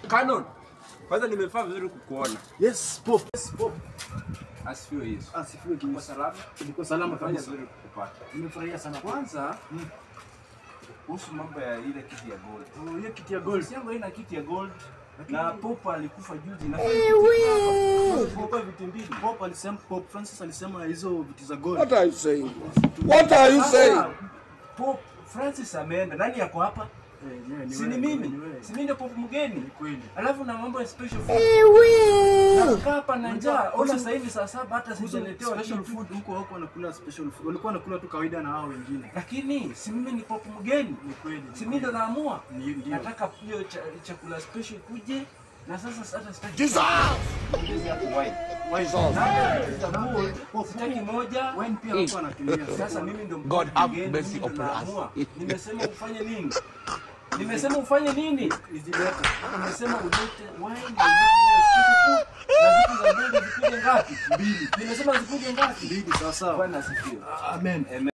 Canon. Kwanza nimefaa vizuri kukuona. Yes, Pop. Yes, Pop. Asifiwe Yesu. Asifiwe Kwa salama. Niko salama Fanya kabisa. vizuri kukupata. Nimefurahia sana. Kwanza kuhusu mambo ya ile kiti ya gold. Oh, hiyo kiti ya gold. Sema ina kiti ya gold. Na Pop alikufa juzi na Pop vitu mbili. Pop Francis alisema hizo vitu za gold. What are you saying? What are you saying? Pop Francis ameenda. Nani yako hapa? Si ni mimi. Si mimi ndio Pop mgeni. Kweli. Alafu na mambo ya special food. Nakaa hapa na njaa. Ona sasa hivi saa 7 hata sijaletewa special food huko wanakula special food. Walikuwa wanakula tu kawaida na hao wengine. Lakini si mimi ni Pop mgeni. Ni kweli. Si mimi ndo naamua. Ndio. Nataka hiyo chakula special kuje na sasa hata sitaki. Jesus! Ongeze hapo wine. Sitaki moja. Wine pia wako wanatumia. Sasa mimi ndo God have mercy mgeni, upon us. naamua. Nimesema ufanye nini? Nimesema ufanye nini? Izileta. Nimesema ulete wine na ulete special food na vitu za gold zikuje ngapi? 2. Nimesema zikuje ngapi? 2 sawa sawa. Bwana asifiwe. Amen.